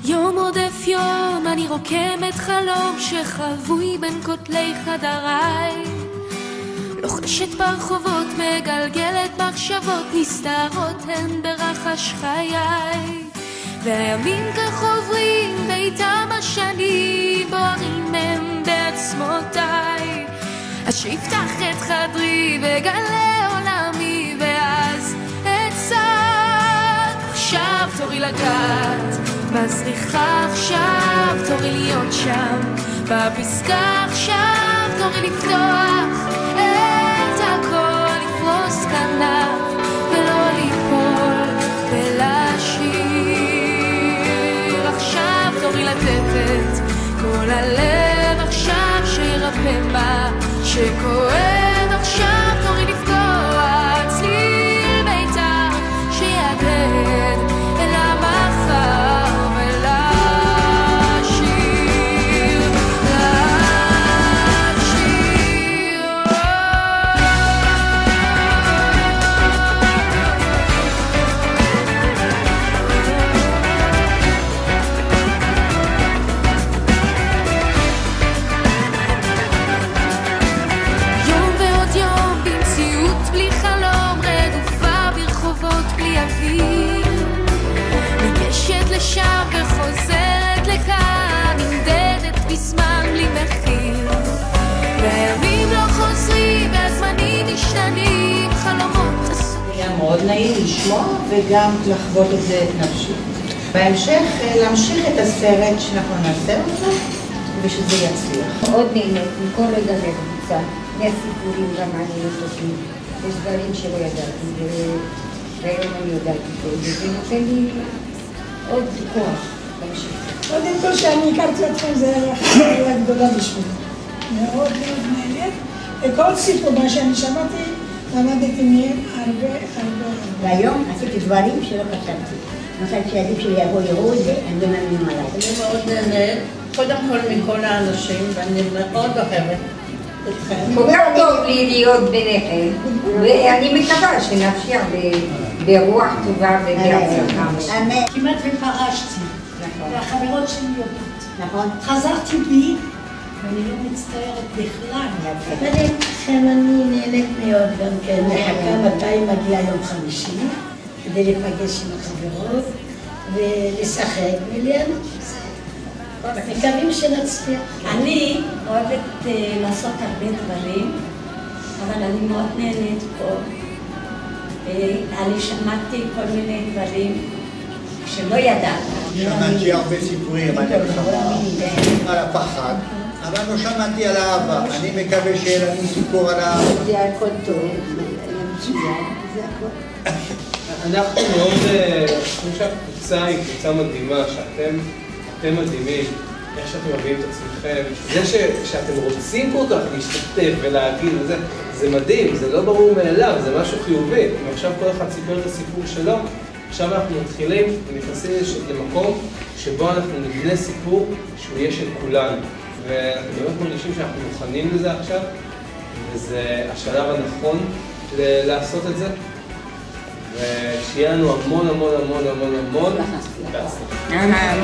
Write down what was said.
יום עודף יום אני רוקמת חלום שחבוי בין כותלי חדריי, לוחשת ברחובות, מגלגלת מחשבות, נסתרות הן ברחש חיי, והימים כך עוברים ואיתם השנים בוערים הם בעצמותיי. אז שיפתח את חדרי וגלה עולמי ואז אצעק, עכשיו תורי לגעת בזריחה, עכשיו תורי להיות שם בפסקה, עכשיו תורי לפתוח את הכל, לפרוס כנף ולא ליפול ולשיר. עכשיו תורי לתת את כל הלב, עכשיו שירפא מה שכואב, עכשיו תורי לפגוע צליל ביתר שיעדד אל המחר ולשיר, לשיר. יום ועוד יום במציאות בלי חלום, רדופה ברחובות בלי אוויר, ניגשת לשם וחוזרת לכאן, נמדדת בזמן בלי מחיר, והימים לא חוזרים והזמנים משתנים, חלומות עשו. היה מאוד נעים לשמוע וגם לחוות את זה נפשית. בהמשך להמשיך את הסרט שאנחנו נעשה אותו ושזה יצליח. מאוד נהנית מכל רגע לקבוצה, מהסיפורים גם מעניינים אותי, יש דברים שלא ידעתי והיום אני יודעת את זה, וזה נותן לי עוד כוח להמשיך. קודם כל שאני הכרתי אתכם זה חוויה גדולה בשבילי, מאוד מאוד נהנית, וכל סיפור מה שאני שמעתי למדתי מהם הרבה. והיום עשיתי דברים שלא חשבתי. למשל כשהילדים שלי יראו את זה, הם לא מאמינים עליי. אני מאוד נהנית, קודם כל מכל האנשים, ואני מאוד אוהבת אתכם. כל כך טוב לי להיות ביניכם, ואני מקווה שנמשיך ברוח טובה ובהצלחה. כמעט ופרשתי, והחברות שלי יודעות. נכון. חזרתי בי, ואני לא מצטערת בכלל. ולכן אני נהנית מאוד גם כן, מחכה מתי מגיע יום חמישי, כדי להיפגש עם החברות ולשחק וליהנות. מקווים שנצליח. אני אוהבת לעשות הרבה דברים, אבל אני מאוד נהנית פה. אני שמעתי כל מיני דברים שלא ידעתי. שמעתי הרבה סיפורים על המלחמה, על הפחד, אבל לא שמעתי על האהבה. אני מקווה שיהיה לנו סיפור על האהבה. זה הכל טוב, זה מצוין, זה הכל. אנחנו מאוד חושבים שהקבוצה היא קבוצה מדהימה, שאתם מדהימים, איך שאתם מביאים את עצמכם. זה שאתם רוצים כל כך להשתתף ולהגיד וזה, זה מדהים, זה לא ברור מאליו, זה משהו חיובי. אם עכשיו כל אחד סיפר את הסיפור שלו, עכשיו אנחנו מתחילים ונכנסים למקום שבו אנחנו נבנה סיפור שהוא יהיה של כולנו. ואנחנו באמת מרגישים שאנחנו מוכנים לזה עכשיו, וזה השלב הנכון לעשות את זה. ושיהיה לנו המון המון המון המון המון בהצלחה.